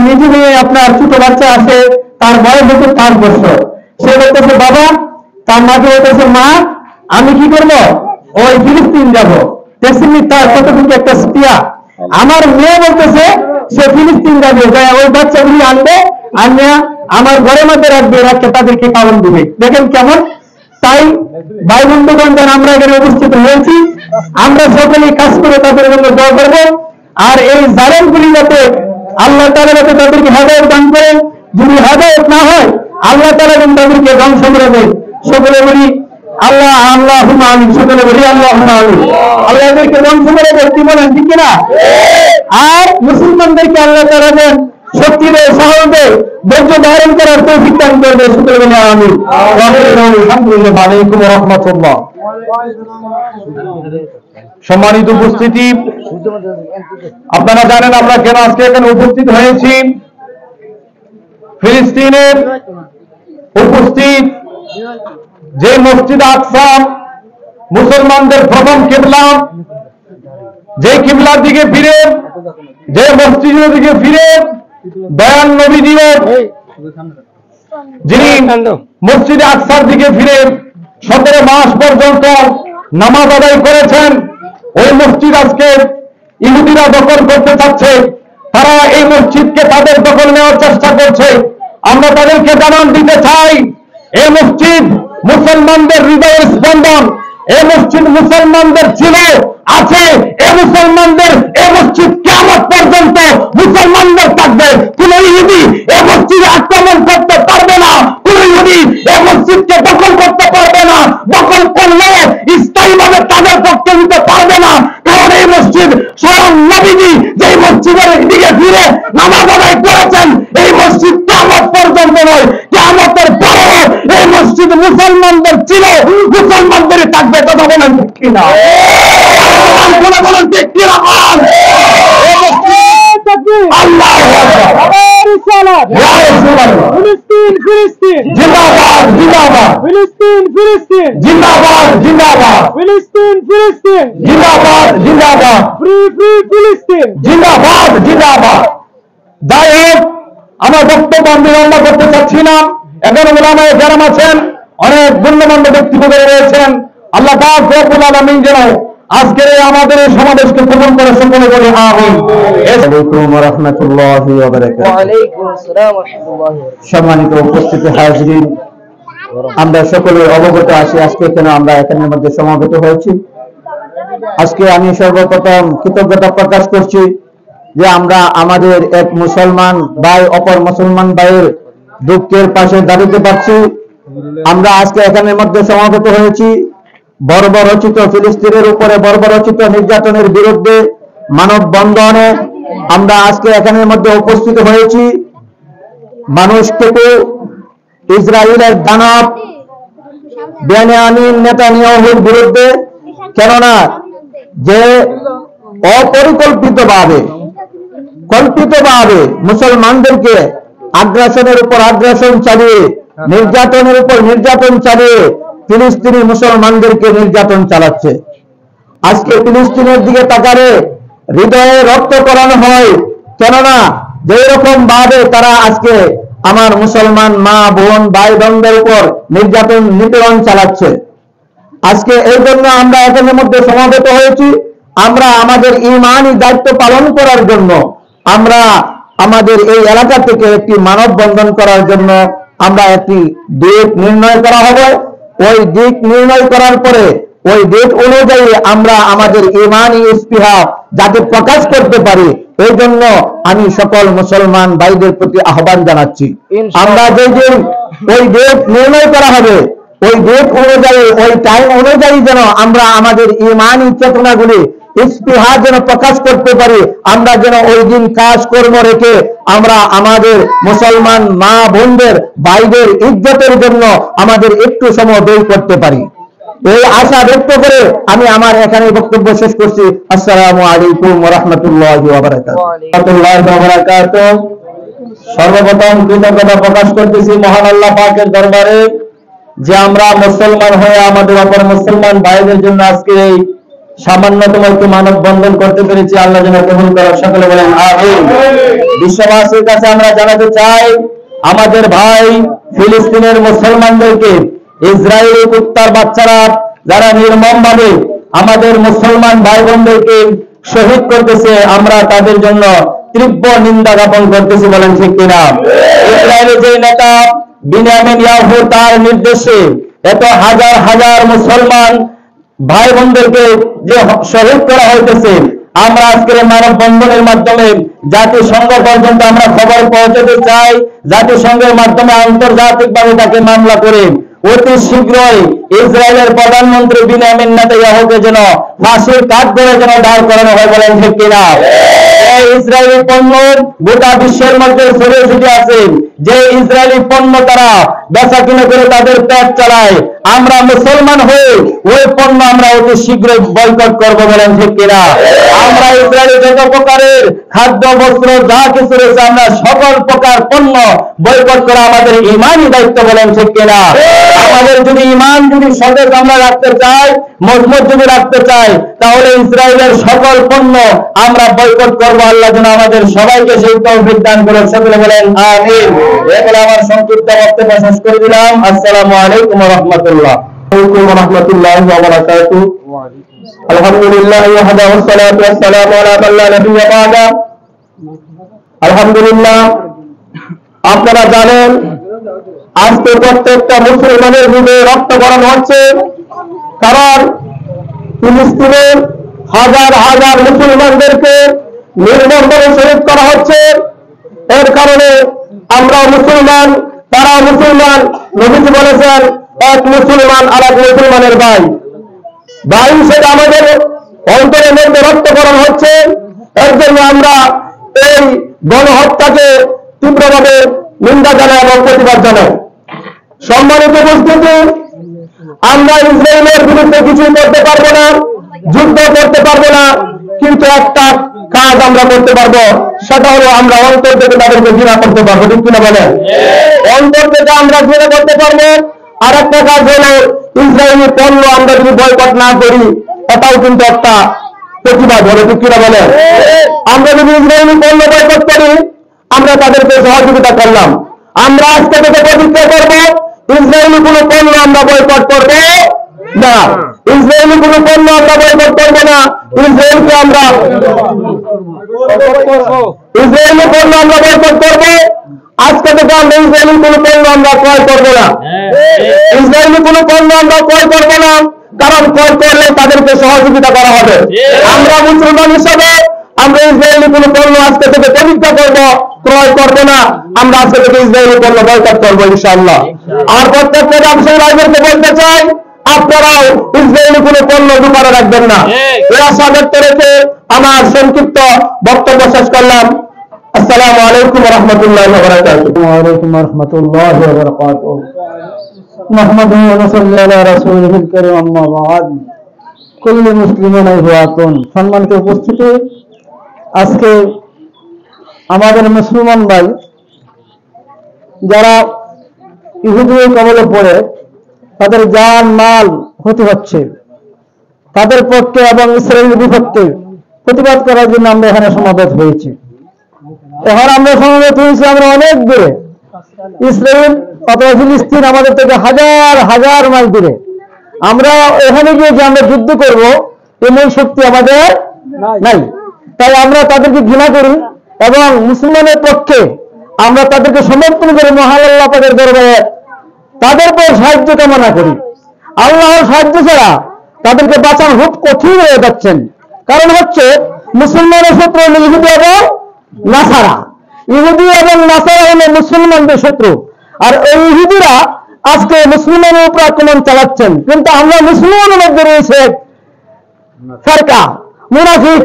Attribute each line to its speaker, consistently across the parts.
Speaker 1: নিজে নিয়ে আপনার ছোট বাচ্চা আছে, তার বয়স হচ্ছে 5 বছর। সে বলতেছে বাবা, তার মাকে বলতেছে মা আমি কি করবো, ওই ফিলিস্তিন যাবো। তার কতটুকু একটা স্পিয়া। আমার মেয়ে বলতেছে সে ফিলিস্তিন যাবে, ওই বাচ্চাগুলি আনবে, আনিয়া আমার ঘরের মধ্যে রাখবে, রাখতে তাদেরকে খাওয়ান দিবে। দেখেন কেমন। তাই ভাই বন্ধুগণ, আমরা এখানে উপস্থিত হয়েছি, আমরা সকলেই কাজ করে তাদের জন্য দোয়া করবো। আর এই জালেমগুলি যাতে আল্লাহ তাআলা যাতে তাদেরকে হেদায়েত দান করেন, যদি হেদায়েত না হয় আল্লাহ তাআলা যেন তাদেরকে ধ্বংস করে দেয়। সকলে বলি আল্লাহ আল্লাহুম্মা আমিন। সকলে বলি আল্লাহুম্মা আমিন। আল্লাহ এদেরকে ধ্বংস করে দেয়, কি বলেন ঠিক কিনা? আর মুসলমানদেরকে আল্লাহ তাআলা দেন শক্তি দেয়, সাহস দেয়, ধৈর্য ধারণ করার তৌফিক দান করবে। সকলে বলি আমিন। আলহামদুলিল্লাহ। ওয়ালাইকুম রাহমাতুল্লাহ। সম্মানিত উপস্থিতি, আপনারা জানেন আমরা কেন আজকে এখানে উপস্থিত হয়েছি। ফিলিস্তিনের উপস্থিত যে মসজিদ আকসা মুসলমানদের প্রথম কিবলা, যে কিবলার দিকে ফিরে, যে মসজিদের দিকে ফিরে দয়াল নবীজিও যিনি মসজিদে আকসার দিকে ফিরে 17 মাস পর্যন্ত নামাজ আদায় করেছেন, ওই মসজিদ আজকে ইহুদিরা দখল করতে চাচ্ছে। তারা এই মসজিদকে তাদের দখল নেওয়ার চেষ্টা করছে। আমরা তাদেরকে জানান দিতে চাই, এই মসজিদ মুসলমানদের হৃদয়ের স্পন্দন, এই মসজিদ মুসলমানদের ছিল, আছে, এই মুসলমানদের, এই মসজিদ কিয়ামত পর্যন্ত মুসলমানদের থাকবে। কোন ইহুদি এই মসজিদে আক্রমণ করতে পারবে না, কোন ইহুদি এই মসজিদকে দখল করতে পারবে না। দখল করলে স্থায়ীভাবে তাদের পক্ষে নিতে পারবে না, কারণ এই মসজিদ স্বয়ং নবীজি যে মসজিদের দিকে ফিরে নামাজ আদায় করেছেন, এই মসজিদ কিয়ামত পর্যন্ত নয়, কিয়ামতের পরে এই মসজিদ মুসলমানদের ছিল, মুসলমানদেরই থাকবে। কথা বলেন ঠিক কিনা? বলেন ঠিক কিনা? আল্লাহু আকবার। ফিলিস্তিন ফিলিস্তিন জিন্দাবাদ জিন্দাবাদ। ফিলিস্তিন ফিলিস্তিন জিন্দাবাদ জিন্দাবাদ। ফিলিস্তিন ফিলিস্তিন জিন্দাবাদ জিন্দাবাদ। ফ্রি ফ্রি ফিলিস্তিন জিন্দাবাদ জিন্দাবাদ। যাই হোক, আমার বক্তব্য আমি লম্বা করতে চাচ্ছি না। এখন ওলামায়ে কেরাম আছেন, অনেক গণ্যমান্য ব্যক্তিত্ব রয়েছেন। আল্লাহ পাক রব্বুল আলামিন যেন আজকের আমাদের এই সমাবেশকে কবুল করে সকলে বলে আমিন। আসসালামু আলাইকুম ওয়া রাহমাতুল্লাহি ওয়া বারাকাতুহু। ওয়া আলাইকুম আসসালাম ওয়া রাহমাতুল্লাহি। সম্মানিত উপস্থিতি হাজিরিন, আমরা সকলে অবগত আছি আজকে কেন আমরা এখানের মধ্যে সমবেত হয়েছি। আজকে আমি সর্বপ্রথম কৃতজ্ঞতা প্রকাশ করছি যে আমরা আমাদের এক মুসলমান ভাই অপর মুসলমান ভাইয়ের দুঃখের পাশে দাঁড়াতে পারছি। আমরা আজকে এখানের মধ্যে সমবেত হয়েছি বর্বরচিত ফিলিস্তিনের উপরে বর্বরচিত নির্যাতনের বিরুদ্ধে মানববন্ধনে। আমরা আজকে এখানের মধ্যে উপস্থিত হয়েছি মানুষটুকু ইসরায়েলের দানব বেনিয়ামিন নেতানিয়াহুর বিরুদ্ধে, কেননা যে অপরিকল্পিতভাবে কল্পিতভাবে মুসলমানদেরকে আগ্রাসনের উপর আগ্রাসন চালিয়ে, নির্যাতনের উপর নির্যাতন চালিয়ে ফিলিস্তিনি মুসলমানদেরকে নির্যাতন চালাচ্ছে। আজকে ফিলিস্তিনের দিকে তাকালে হৃদয়ে রক্ত করানো হয়, কেননা যে রকম ভাবে তারা আজকে আমার মুসলমান মা বোন ভাই বোনদের উপর নির্যাতন নিপীড়ন চালাচ্ছে। আজকে এই জন্য আমরা এখানের মধ্যে সমবেত হয়েছি। আমরা আমাদের ঈমানি দায়িত্ব পালন করার জন্য, আমরা আমাদের এই এলাকা থেকে একটি মানববন্ধন করার জন্য আমরা একটি দিক নির্ণয় করা হবে। ওই দিক নির্ণয় করার পরে ওই দিক অনুযায়ী আমরা আমাদের ঈমানি স্পৃহা যাতে প্রকাশ করতে পারি, এই জন্য আমি সকল মুসলমান ভাইদের প্রতি আহ্বান জানাচ্ছি। আমরা যেদিন ওই দিক নির্ণয় করা হবে, ওই দিক অনুযায়ী, ওই টাইম অনুযায়ী যেন আমরা আমাদের ঈমানি চেতনাগুলি স্পৃহা যেন প্রকাশ করতে পারি, আমরা যেন ওই দিন কাজ কর্ম রেখে আমরা আমাদের মুসলমান মা বোনদের ভাইদের ইজ্জতের জন্য আমাদের একটু সময় ব্যয় করতে পারি, এই আশা ব্যক্ত করে আমি আমার এখানে বক্তব্য শেষ করছি। আসসালামু আলাইকুম ওয়া রাহমাতুল্লাহি ওয়া বারাকাতুহু। সর্বপ্রথম কৃতজ্ঞতা প্রকাশ করতেছি মহান আল্লাহ পাকের দরবারে যে আমরা মুসলমান হয়ে আমাদের অপর মুসলমান ভাইদের জন্য আজকে এই সামান্যতম একটু মানববন্ধন করতে পেরেছি, আল্লাহ যেন কবুল করেন, সকলে বলেন আমিন। বিশ্ববাসীর কাছে আমরা জানাতে চাই, আমাদের ভাই ফিলিস্তিনের মুসলমানদেরকে ইসরায়েলি কুত্তার বাচ্চারা যারা নির্মমভাবে আমাদের মুসলমান ভাই বোনদেরকে শহীদ করতেছে, আমরা তাদের জন্য তীব্র নিন্দা জ্ঞাপন করতেছি, বলেন ঠিক কিনা? ইসরায়েলের যে নেতা বিনিয়ামিন নেতানিয়াহু তার নির্দেশে এত হাজার হাজার মুসলমান ভাই বোনদেরকে যে শহীদ করা হইতেছে, আমরা আজকের মানববন্ধনের মাধ্যমে জাতিসংঘ পর্যন্ত আমরা খবর পৌঁছাতে চাই, জাতিসংঘের মাধ্যমে আন্তর্জাতিকভাবে তাকে মামলা করে অতি শীঘ্রই ইসরায়েলের প্রধানমন্ত্রী বিনিয়ামিন নেতানিয়াহুকে যেন ফাঁসির কাঠগড়ে যেন দাঁড় করানো হয়, বলেন ঠিক কিনা? এই ইসরায়েলি পণ্য গোটা বিশ্বের মধ্যে ছড়িয়ে ছিটিয়ে আছে, যে ইসরায়েলি পণ্য তারা বেচা কিনে করে তাদের পেট চালায়, আমরা মুসলমান হয়ে ওই পণ্য আমরা অতি শীঘ্রই বয়কট করবো, বলেন ঠিক কিনা? আমরা ইসরায়েলি যত প্রকারের খাদ্য বস্ত্র যা কিছু রয়েছে আমরা সকল প্রকার পণ্য বয়কট করা আমাদের ইমানই দায়িত্ব, বলেন ঠিক কিনা? আমাদের যদি ইমান যদি সতেজ আমরা রাখতে চাই, মজবুত যদি রাখতে চাই, তাহলে ইসরায়েলের সকল পণ্য আমরা বয়কট করবো। আল্লাহ যেন আমাদের সবাইকে সেই তৌফিক দান করে, সকলে বলেন আমিন। এগুলো আমার সংক্ষিপ্ত বক্তব্য শেষ করে দিলাম। আসসালামু আলাইকুম ওয়া রাহমাতুল্লাহ। আলহামদুলিল্লাহ ওয়াহদা ওয়াসসালাতু ওয়াসসালামু আলা মান লা নাবিয়্যা বা'দা। আলহামদুলিল্লাহ, আপনারা জানেন আজকে প্রত্যেকটা মুসলমানের হৃদয়ে রক্ত গরম হচ্ছে, কারণ ফিলিস্তিনের হাজার হাজার মুসলমানদেরকে নির্মমভাবে শহীদ করা হচ্ছে। এর কারণে আমরা মুসলমান, তারা মুসলমান। নবীজি বলেছেন, এক মুসলমান আর এক মুসলমানের ভাই। ভাই সেটা আমাদের অন্তরের মধ্যে রক্ত গরম হচ্ছে। এর জন্য আমরা এই গণহত্যাকে তীব্রভাবে নিন্দা জানাই এবং প্রতিবাদ জানাই। সম্মানিত উপস্থিতি, আমরা ইসরায়েলের বিরুদ্ধে কিছু করতে পারবো না, যুদ্ধ করতে পারবো না, কিন্তু একটা কাজ আমরা করতে পারবো, সেটা হলো আমরা অন্তর থেকে তাদেরকে ঘৃণা করতে পারবো, ঠিক কিনা বলেন? অন্তর থেকে আমরা ঘৃণা করতে পারবো। আর একটা কাজ হলো ইসরায়েলি পণ্য আমরা যদি বয়কট না করি, এটাও কিন্তু একটা প্রতিবাদ হলো, ঠিক কিনা বলেন? আমরা যদি ইসরায়েলি পণ্য বয়কট করি, আমরা তাদেরকে সহযোগিতা করলাম। আমরা আজকে থেকে প্রতিজ্ঞা করবো, ইসরায়েলি কোনো পণ্য আমরা বয়কট করবো না, ইসরায়েলি কোনো পণ্য আমরা বয়কট করবো না। ইসরায়েলকে আমরা ইসরায়েলি পণ্য আমরা বয়কট করবো। আজকে থেকে আমরা ইসরায়েলি কোনো পণ্য আমরা ক্রয় করবো না, ইসরায়েলি কোনো পণ্য আমরা ক্রয় করবো না, কারণ ক্রয় করলে তাদেরকে সহযোগিতা করা হবে। আমরা মুসলমান হিসাবে আমরা ইসরায়েলি কোনো পণ্য আজকে থেকে প্রতিজ্ঞা করবো, ক্রয় করবো না। আমরা আজকে থেকে ইসরায়েলি পণ্য বয়কট করবো ইনশাআল্লাহ। আর প্রত্যেকটা ব্যবসায়ী ভাইদেরকে বলতে চাই, আপনারাও ইসরায়েলি কোনো পণ্য দোকানে রাখবেন না। এই আশা ব্যক্ত রেখে আমার সংক্ষিপ্ত বক্তব্য শেষ করলাম। আসসালামু আলাইকুম ওয়া রাহমাতুল্লাহি ওয়া বারাকাতুহু। ওয়া আলাইকুম রাহমাতুল্লাহি ওয়া বারাকাতুহু। মুহাম্মাদুর রাসূলুল্লাহ আলা রাসূলিহিল কারীম, আম্মা বা'দ। কুল্লু মুসলিমিন ইখওয়াতুন। সম্মানিত উপস্থিতি, আজকে আমাদের মুসলমান ভাই যারা ইহুদির কবলে পড়ে তাদের জান মাল ক্ষতি হচ্ছে, তাদের পক্ষে এবং ইসরায়েলের বিপক্ষে প্রতিবাদ করার জন্য আমরা এখানে সমাবেত হয়েছি। এখন আমরা সমাবেত হয়েছি আমরা অনেক দূরে, ইসরায়েল অথবা ফিলিস্তিন আমাদের থেকে হাজার হাজার মাইল দূরে। আমরা এখানে গিয়ে যে আমরা যুদ্ধ করব এমন শক্তি আমাদের নাই। তাই আমরা তাদেরকে ঘৃণা করি এবং মুসলমানের পক্ষে আমরা তাদেরকে সমর্থন করে মহান আল্লাহ পাকের দরবারে তাদের পর সাহায্য কামনা করি। আল্লাহর সাহায্য ছাড়া তাদেরকে বাঁচানো খুব কঠিন হয়ে যাচ্ছেন। কারণ হচ্ছে মুসলমানের শত্রু হল ইহুদি এবং নাসারা। ইহুদি এবং নাসারা হল মুসলমানদের শত্রু, আর এই ইহুদিরা আজকে মুসলমানের উপর আক্রমণ চালাচ্ছেন। কিন্তু আমরা মুসলমানের মধ্যে রয়েছে ফেরকা, মুনাফিক।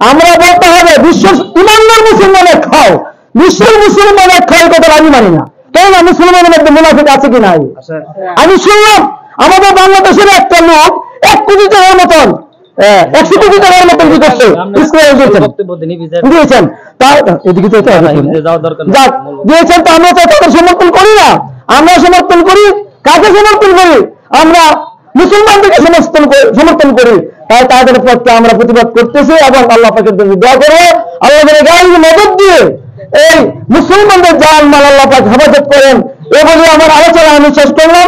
Speaker 1: আমরা বলতে হবে বিশ্বের ইমানদার মুসলমানের খাও, বিশ্বের মুসলমানের খাও, কথা আমি মানি না। কেন না, মুসলমানের মধ্যে মুনাফিক আছে কি নাই? আমি শুনলাম আমাদের বাংলাদেশের একটা লোক 1 কোটি টাকার মতন 100 কোটি টাকার মতন কি করছে, দিয়েছেন। এদিকে তো দিয়েছেন, তো আমরা তো তাদের সমর্থন করি না। আমরা সমর্থন করি কাকে? সমর্থন করি আমরা মুসলমানদেরকে সমর্থন করি। তাই তাদের পক্ষে আমরা প্রতিবাদ করতেছি এবং আল্লাহ পাকের জন্য দোয়া করবো আল্লাহ গায়ের মদত দিয়ে এই মুসলমানদের জান মাল আল্লাহ পাক হেফাজত করেন। এ বলে আমার আলোচনা আমি শেষ করলাম।